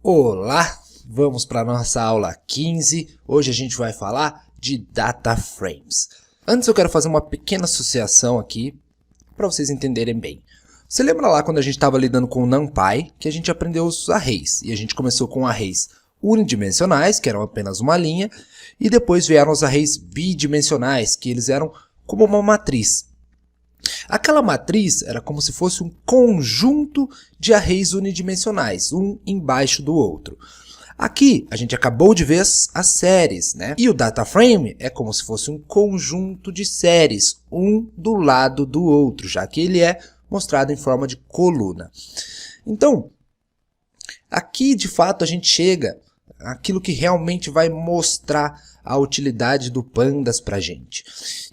Olá, vamos para a nossa aula 15. Hoje a gente vai falar de Data Frames. Antes eu quero fazer uma pequena associação aqui para vocês entenderem bem. Você lembra lá quando a gente estava lidando com o NumPy, que a gente aprendeu os arrays, e a gente começou com arrays unidimensionais, que eram apenas uma linha, e depois vieram os arrays bidimensionais, que eles eram como uma matriz. Aquela matriz era como se fosse um conjunto de arrays unidimensionais, um embaixo do outro. Aqui a gente acabou de ver as séries, né? E o data frame é como se fosse um conjunto de séries, um do lado do outro, já que ele é mostrado em forma de coluna. Então, aqui de fato a gente chega àquilo que realmente vai mostrar a utilidade do Pandas para a gente.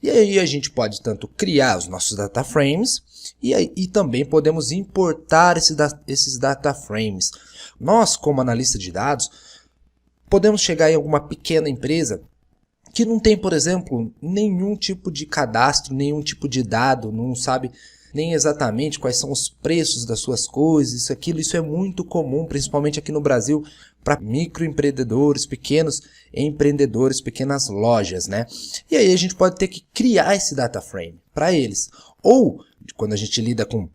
E aí a gente pode tanto criar os nossos data frames e também podemos importar esses data frames. Nós, como analista de dados, podemos chegar em alguma pequena empresa que não tem, por exemplo, nenhum tipo de cadastro, nenhum tipo de dado, não sabe nem exatamente quais são os preços das suas coisas, isso é muito comum, principalmente aqui no Brasil, para microempreendedores, pequenos empreendedores, pequenas lojas, né? E aí a gente pode ter que criar esse data frame para eles. Ou, quando a gente lida com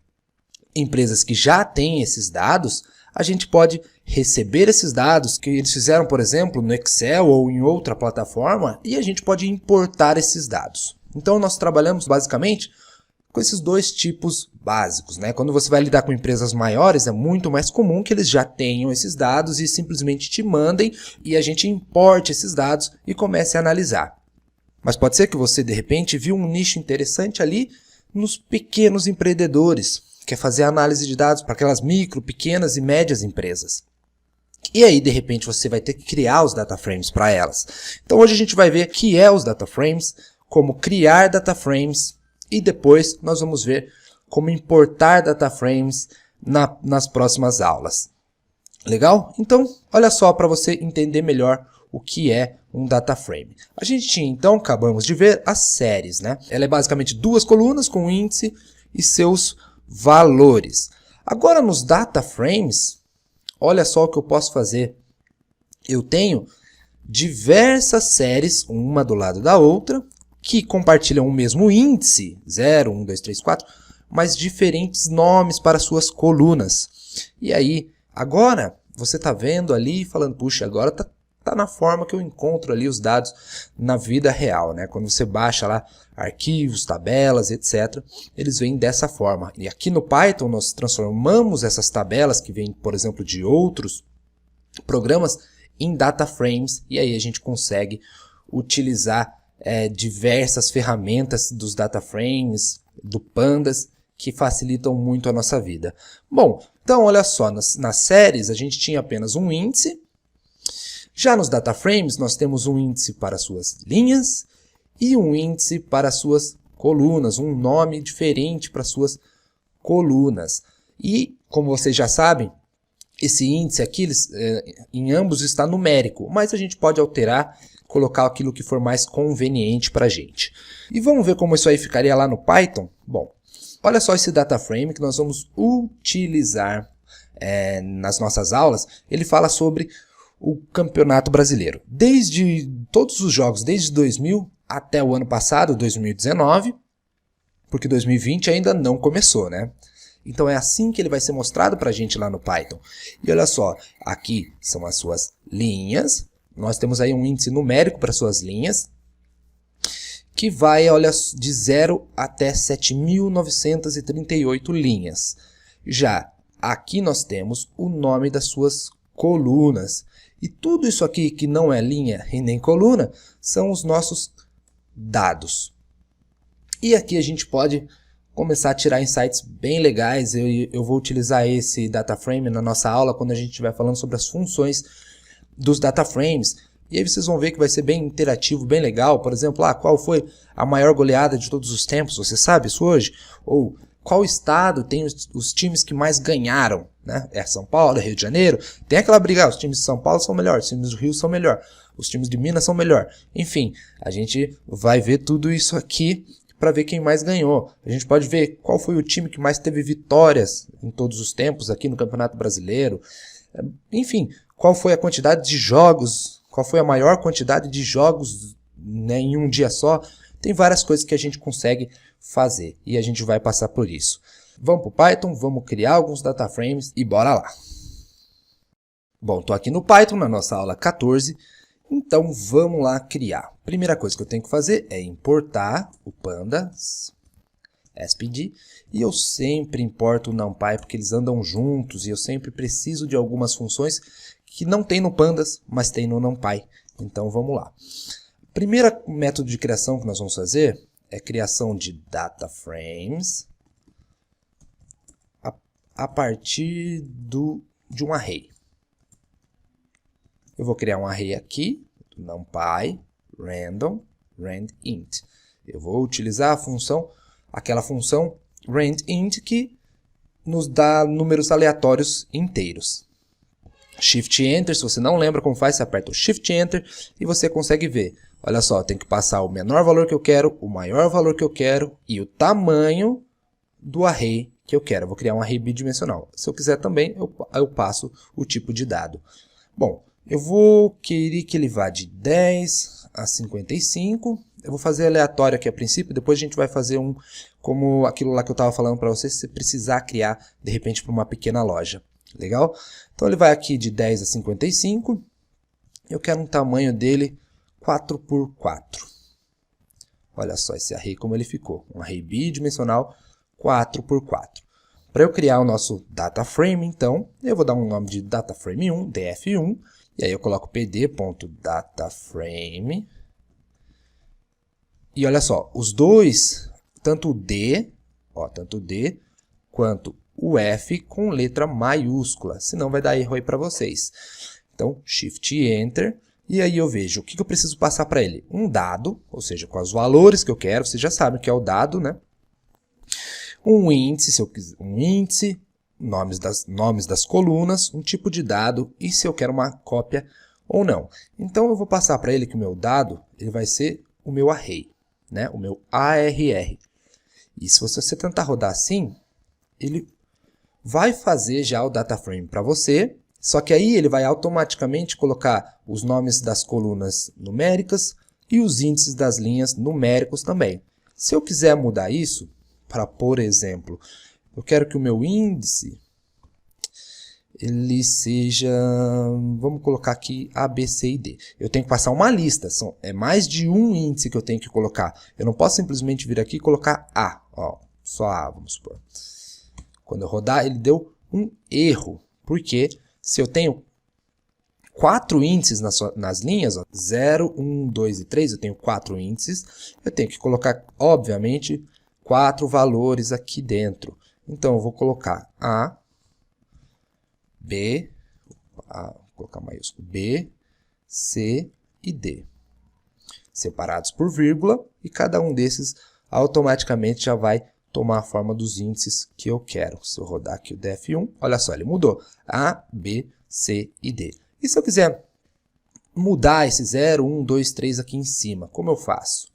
empresas que já têm esses dados, a gente pode receber esses dados que eles fizeram, por exemplo, no Excel ou em outra plataforma, e a gente pode importar esses dados. Então nós trabalhamos basicamente com esses dois tipos básicos, né? Quando você vai lidar com empresas maiores, é muito mais comum que eles já tenham esses dados e simplesmente te mandem e a gente importe esses dados e comece a analisar. Mas pode ser que você, de repente, viu um nicho interessante ali nos pequenos empreendedores, quer fazer análise de dados para aquelas micro, pequenas e médias empresas. E aí, de repente, você vai ter que criar os data frames para elas. Então, hoje a gente vai ver o que é os data frames, como criar data frames, e depois nós vamos ver como importar data frames nas próximas aulas. Legal? Então, olha só para você entender melhor o que é um data frame. A gente tinha, então, acabamos de ver as séries, né? Ela é basicamente duas colunas com índice e seus valores. Agora, nos data frames, olha só o que eu posso fazer. Eu tenho diversas séries, uma do lado da outra, que compartilham o mesmo índice, 0, 1, 2, 3, 4, mas diferentes nomes para suas colunas. E aí, agora, você está vendo ali, falando, puxa, agora tá na forma que eu encontro ali os dados na vida real, né? Quando você baixa lá arquivos, tabelas, etc., eles vêm dessa forma. E aqui no Python, nós transformamos essas tabelas, que vêm, por exemplo, de outros programas, em data frames, e aí a gente consegue utilizar diversas ferramentas dos data frames, do Pandas, que facilitam muito a nossa vida. Bom, então olha só, nas séries a gente tinha apenas um índice, já nos data frames nós temos um índice para suas linhas e um índice para suas colunas, um nome diferente para suas colunas. E, como vocês já sabem, esse índice aqui, em ambos está numérico, mas a gente pode alterar, colocar aquilo que for mais conveniente para a gente. E vamos ver como isso aí ficaria lá no Python? Bom, olha só esse data frame que nós vamos utilizar nas nossas aulas. Ele fala sobre o Campeonato Brasileiro. Desde todos os jogos, desde 2000 até o ano passado, 2019, porque 2020 ainda não começou, né? Então é assim que ele vai ser mostrado para a gente lá no Python. E olha só, aqui são as suas linhas. Nós temos aí um índice numérico para suas linhas, que vai, olha, de 0 até 7.938 linhas. Já aqui nós temos o nome das suas colunas. E tudo isso aqui que não é linha e nem coluna, são os nossos dados. E aqui a gente pode começar a tirar insights bem legais. Eu vou utilizar esse data frame na nossa aula quando a gente estiver falando sobre as funções dos data frames. E aí vocês vão ver que vai ser bem interativo, bem legal. Por exemplo, qual foi a maior goleada de todos os tempos? Você sabe isso hoje? Ou qual estado tem os times que mais ganharam? Né? É São Paulo, é Rio de Janeiro? Tem aquela briga, os times de São Paulo são melhores, os times do Rio são melhor, os times de Minas são melhor. Enfim, a gente vai ver tudo isso aqui para ver quem mais ganhou. A gente pode ver qual foi o time que mais teve vitórias em todos os tempos aqui no Campeonato Brasileiro. Enfim, qual foi a quantidade de jogos, qual foi a maior quantidade de jogos, né, em um dia só. Tem várias coisas que a gente consegue fazer e a gente vai passar por isso. Vamos para o Python, vamos criar alguns data frames e bora lá. Bom, estou aqui no Python, na nossa aula 14, então vamos lá criar. Primeira coisa que eu tenho que fazer é importar o pandas, SPD, e eu sempre importo o NumPy porque eles andam juntos e eu sempre preciso de algumas funções que não tem no pandas, mas tem no NumPy. Então vamos lá. Primeiro método de criação que nós vamos fazer é criação de data frames a partir de um array. Eu vou criar um array aqui, NumPy, random, randint. Eu vou utilizar a função, aquela função randint que nos dá números aleatórios inteiros. Shift Enter, se você não lembra como faz, você aperta o Shift Enter e você consegue ver. Olha só, eu tenho que passar o menor valor que eu quero, o maior valor que eu quero e o tamanho do array que eu quero. Eu vou criar um array bidimensional. Se eu quiser também, eu passo o tipo de dado. Bom, eu vou querer que ele vá de 10 a 55. Eu vou fazer aleatório aqui a princípio, depois a gente vai fazer um como aquilo lá que eu estava falando para você, se você precisar criar de repente para uma pequena loja. Legal? Então ele vai aqui de 10 a 55. Eu quero um tamanho dele 4 por 4. Olha só esse array como ele ficou. Um array bidimensional 4 por 4. Para eu criar o nosso data frame, então, eu vou dar um nome de dataframe1, df1, e aí eu coloco pd.dataframe. E olha só, os dois, tanto o D quanto o F com letra maiúscula, senão vai dar erro aí para vocês. Então, Shift Enter, e aí eu vejo o que eu preciso passar para ele. Um dado, ou seja, com os valores que eu quero, vocês já sabem o que é o dado, né? Um índice, se eu quiser, um índice, nomes das colunas, um tipo de dado e se eu quero uma cópia ou não. Então eu vou passar para ele que o meu dado ele vai ser o meu array, né? O meu ARR. E se você tentar rodar assim, ele vai fazer já o data frame para você, só que aí ele vai automaticamente colocar os nomes das colunas numéricas e os índices das linhas numéricos também. Se eu quiser mudar isso, para, por exemplo, eu quero que o meu índice ele seja, vamos colocar aqui A, B, C e D. Eu tenho que passar uma lista, é mais de um índice que eu tenho que colocar. Eu não posso simplesmente vir aqui e colocar A, ó, só A, vamos supor. Quando eu rodar, ele deu um erro, porque se eu tenho 4 índices nas linhas, ó, 0, 1, 2 e 3, eu tenho 4 índices, eu tenho que colocar, obviamente, 4 valores aqui dentro. Então, eu vou colocar A, B, vou colocar maiúsculo, B, C e D. Separados por vírgula, e cada um desses automaticamente já vai tomar a forma dos índices que eu quero. Se eu rodar aqui o df1, olha só, ele mudou. A, B, C e D. E se eu quiser mudar esse 0, 1, 2, 3 aqui em cima, como eu faço?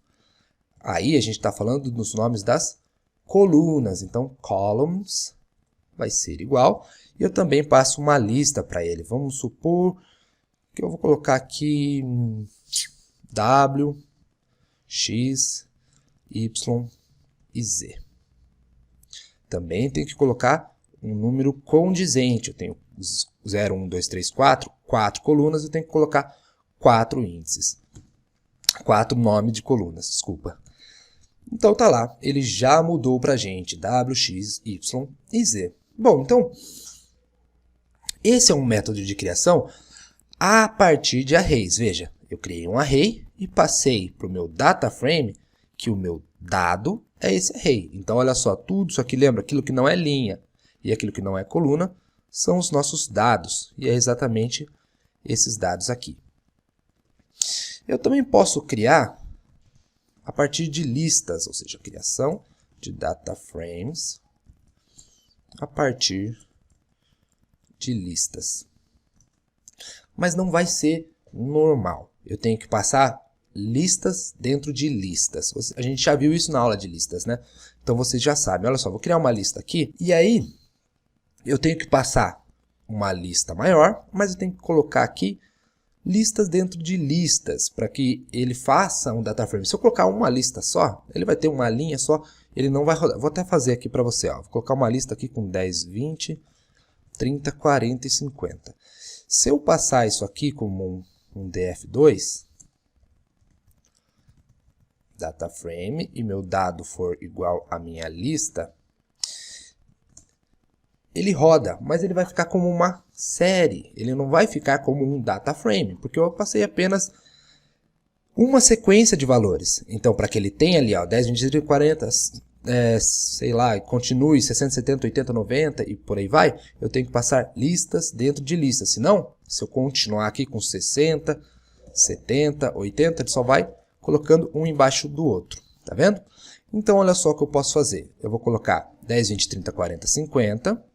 Aí a gente está falando dos nomes das colunas. Então, columns vai ser igual. E eu também passo uma lista para ele. Vamos supor que eu vou colocar aqui W, X, Y e Z. Também tenho que colocar um número condizente. Eu tenho 0, 1, 2, 3, 4. 4 colunas, eu tenho que colocar 4 índices. 4 nomes de colunas, desculpa. Então tá lá, ele já mudou para a gente, W, X, Y e Z. Bom, então, esse é um método de criação a partir de arrays. Veja, eu criei um array e passei para o meu data frame que o meu dado é esse array. Então, olha só, tudo isso aqui, lembra, aquilo que não é linha e aquilo que não é coluna, são os nossos dados. E é exatamente esses dados aqui. Eu também posso criar a partir de listas, ou seja, criação de data frames a partir de listas. Mas não vai ser normal. Eu tenho que passar listas dentro de listas. A gente já viu isso na aula de listas, né? Então vocês já sabem. Olha só, vou criar uma lista aqui. E aí, eu tenho que passar uma lista maior, mas eu tenho que colocar aqui listas dentro de listas, para que ele faça um data frame. Se eu colocar uma lista só, ele vai ter uma linha só, ele não vai rodar. Vou até fazer aqui para você, ó. Vou colocar uma lista aqui com 10, 20, 30, 40 e 50. Se eu passar isso aqui como um df2, data frame, e meu dado for igual à minha lista, ele roda, mas ele vai ficar como uma série, ele não vai ficar como um data frame, porque eu passei apenas uma sequência de valores. Então, para que ele tenha ali, ó, 10, 20, 30, 40, sei lá, continue 60, 70, 80, 90 e por aí vai, eu tenho que passar listas dentro de listas. Senão, se eu continuar aqui com 60, 70, 80, ele só vai colocando um embaixo do outro, tá vendo? Então, olha só o que eu posso fazer. Eu vou colocar 10, 20, 30, 40, 50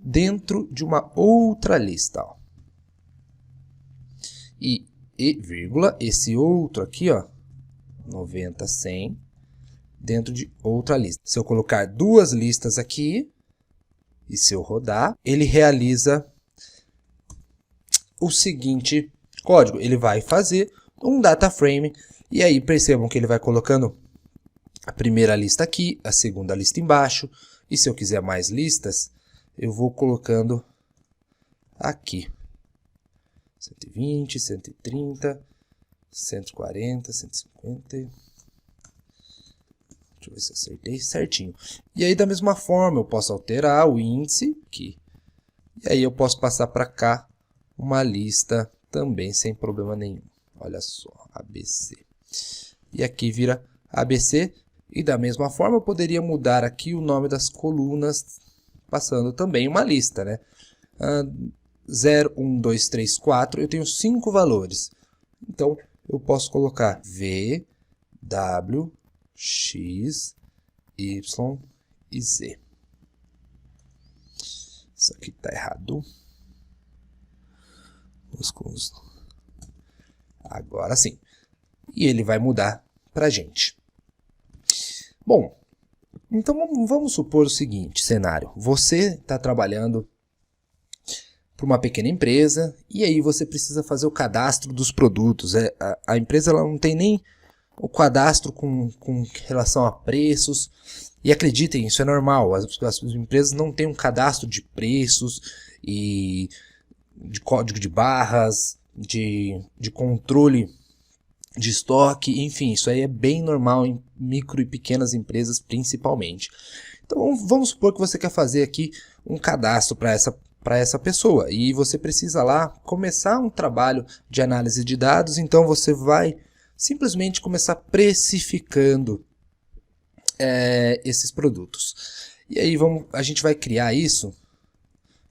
dentro de uma outra lista, ó. E vírgula, esse outro aqui, ó, 90, 100, dentro de outra lista. Se eu colocar duas listas aqui, e se eu rodar, ele realiza o seguinte código. Ele vai fazer um data frame, e aí percebam que ele vai colocando a primeira lista aqui, a segunda lista embaixo, e se eu quiser mais listas, eu vou colocando aqui. 120, 130, 140, 150. Deixa eu ver se eu acertei certinho. E aí, da mesma forma, eu posso alterar o índice aqui. E aí eu posso passar para cá uma lista também sem problema nenhum. Olha só, ABC. E aqui vira ABC. E da mesma forma, eu poderia mudar aqui o nome das colunas, passando também uma lista, né? 0, 1, 2, 3, 4, eu tenho 5 valores. Então, eu posso colocar V, W, X, Y e Z. Isso aqui está errado. Agora sim. E ele vai mudar para a gente. Bom, então vamos supor o seguinte cenário. Você está trabalhando para uma pequena empresa e aí você precisa fazer o cadastro dos produtos. A empresa ela não tem nem o cadastro com relação a preços. E acreditem, isso é normal. As empresas não têm um cadastro de preços e de código de barras, de controle de estoque, enfim, isso aí é bem normal em micro e pequenas empresas principalmente. Então vamos supor que você quer fazer aqui um cadastro para essa pessoa e você precisa lá começar um trabalho de análise de dados, então você vai simplesmente começar precificando esses produtos. E aí a gente vai criar isso,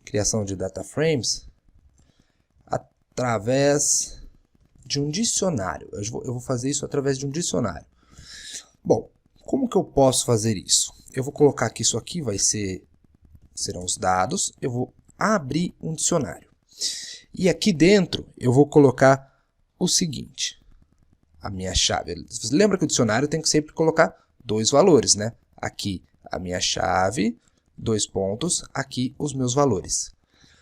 criação de data frames, através de um dicionário. Eu vou fazer isso através de um dicionário. Bom, como que eu posso fazer isso? Eu vou colocar que isso aqui serão os dados. Eu vou abrir um dicionário. E aqui dentro eu vou colocar o seguinte. A minha chave. Você lembra que o dicionário tem que sempre colocar dois valores, né? Aqui a minha chave, 2 pontos, aqui os meus valores.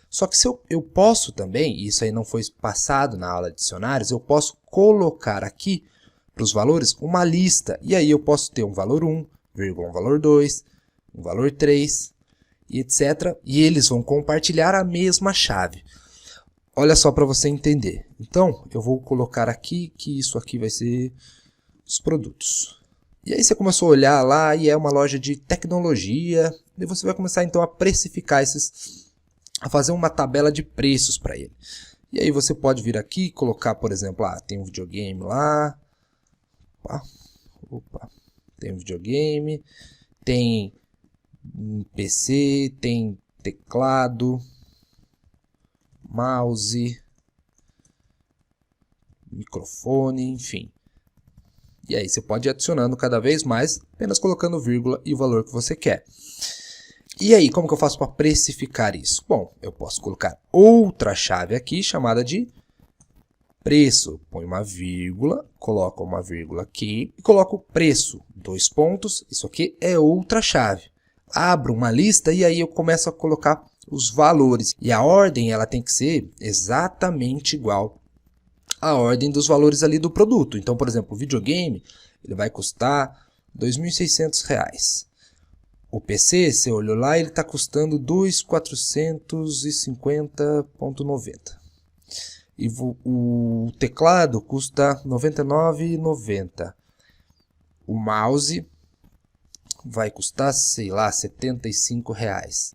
Só que se eu posso também, e isso aí não foi passado na aula de dicionários, eu posso colocar aqui para os valores uma lista. E aí eu posso ter um valor 1, um valor 2, um valor 3, e etc. E eles vão compartilhar a mesma chave. Olha só para você entender. Então, eu vou colocar aqui que isso aqui vai ser os produtos. E aí você começou a olhar lá e é uma loja de tecnologia. E você vai começar então a precificar a fazer uma tabela de preços para ele. E aí você pode vir aqui e colocar, por exemplo, tem um videogame lá. Opa, tem um videogame, tem um PC, tem teclado, mouse, microfone, enfim. E aí você pode ir adicionando cada vez mais, apenas colocando vírgula e o valor que você quer. E aí, como que eu faço para precificar isso? Bom, eu posso colocar outra chave aqui, chamada de preço, põe uma vírgula, coloca uma vírgula aqui e coloco preço, 2 pontos, isso aqui é outra chave. Abro uma lista e aí eu começo a colocar os valores. E a ordem ela tem que ser exatamente igual à ordem dos valores ali do produto. Então, por exemplo, o videogame ele vai custar R$ 2.600. O PC, você olhou lá, ele está custando R$ 2.450,90. E o teclado custa R$ 99,90. O mouse vai custar, sei lá, R$ 75.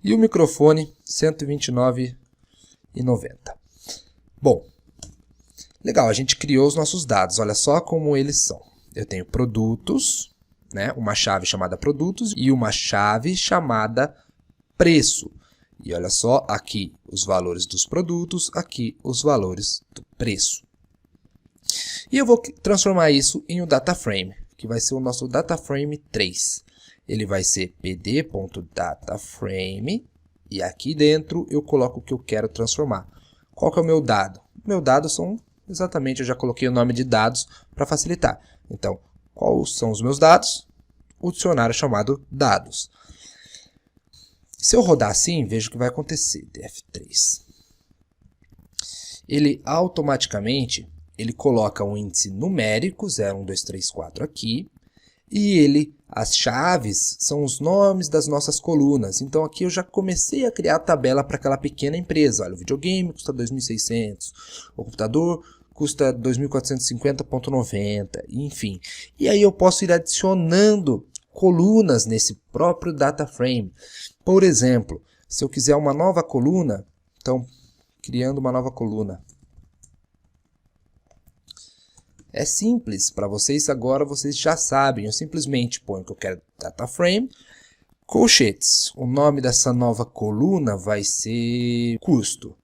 E o microfone, R$ 129,90. Bom, legal, a gente criou os nossos dados. Olha só como eles são. Eu tenho produtos, né? Uma chave chamada produtos e uma chave chamada preço. E olha só, aqui os valores dos produtos, aqui os valores do preço. E eu vou transformar isso em um data frame, que vai ser o nosso data frame 3. Ele vai ser pd.dataframe e aqui dentro eu coloco o que eu quero transformar. Qual que é o meu dado? Meu dado são, exatamente, eu já coloquei o nome de dados para facilitar. Então, quais são os meus dados? O dicionário chamado dados. Se eu rodar assim, veja o que vai acontecer, df3. Ele automaticamente, ele coloca um índice numérico, 0, 1, 2, 3, 4 aqui, e as chaves são os nomes das nossas colunas. Então aqui eu já comecei a criar a tabela para aquela pequena empresa. Olha, o videogame custa 2.600, o computador custa 2.450,90, enfim. E aí eu posso ir adicionando colunas nesse próprio data frame. Por exemplo, se eu quiser uma nova coluna, então, criando uma nova coluna. É simples, para vocês agora vocês já sabem, eu simplesmente ponho que eu quero data frame, colchetes. O nome dessa nova coluna vai ser custo.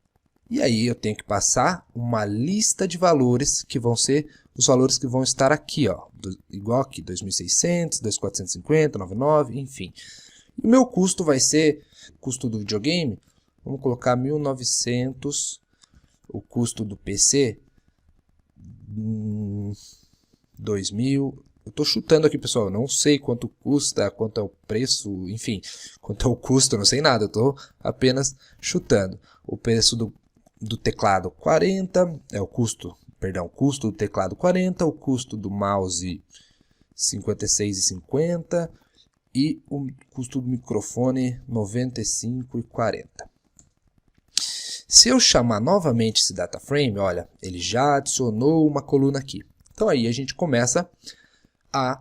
E aí eu tenho que passar uma lista de valores que vão ser os valores que vão estar aqui, ó, igual aqui, 2.600, 2.450, 99, enfim. E o meu custo vai ser, custo do videogame, vamos colocar 1.900, o custo do PC, 2.000, eu estou chutando aqui, pessoal, eu não sei quanto custa, quanto é o preço, enfim, quanto é o custo, eu não sei nada, eu estou apenas chutando. O preço do teclado 40, é o custo do teclado 40, o custo do mouse 56,50 e o custo do microfone 95,40. Se eu chamar novamente esse data frame, olha, ele já adicionou uma coluna aqui. Então aí a gente começa a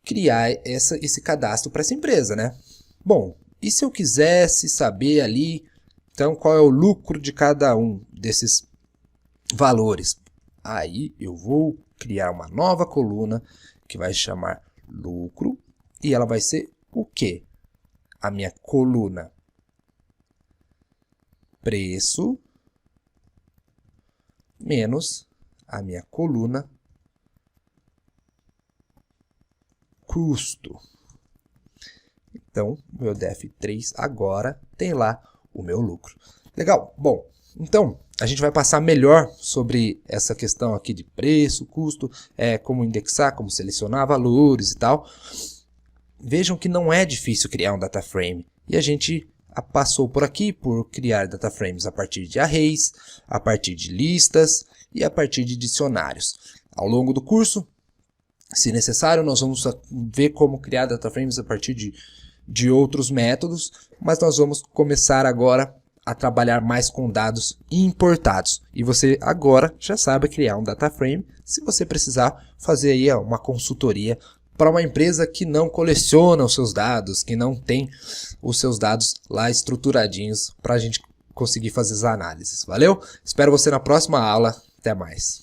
criar esse cadastro para essa empresa, né? Bom, e se eu quisesse saber ali, então, qual é o lucro de cada um desses valores? Aí eu vou criar uma nova coluna que vai chamar lucro e ela vai ser o quê? A minha coluna preço menos a minha coluna custo. Então, meu df3 agora tem lá o meu lucro. Legal? Bom, então a gente vai passar melhor sobre essa questão aqui de preço, custo, como indexar, como selecionar valores e tal. Vejam que não é difícil criar um data frame. E a gente passou por aqui por criar data frames a partir de arrays, a partir de listas e a partir de dicionários. Ao longo do curso, se necessário, nós vamos ver como criar data frames a partir de outros métodos, mas nós vamos começar agora a trabalhar mais com dados importados. E você agora já sabe criar um data frame se você precisar fazer aí uma consultoria para uma empresa que não coleciona os seus dados, que não tem os seus dados lá estruturadinhos para a gente conseguir fazer as análises. Valeu? Espero você na próxima aula. Até mais.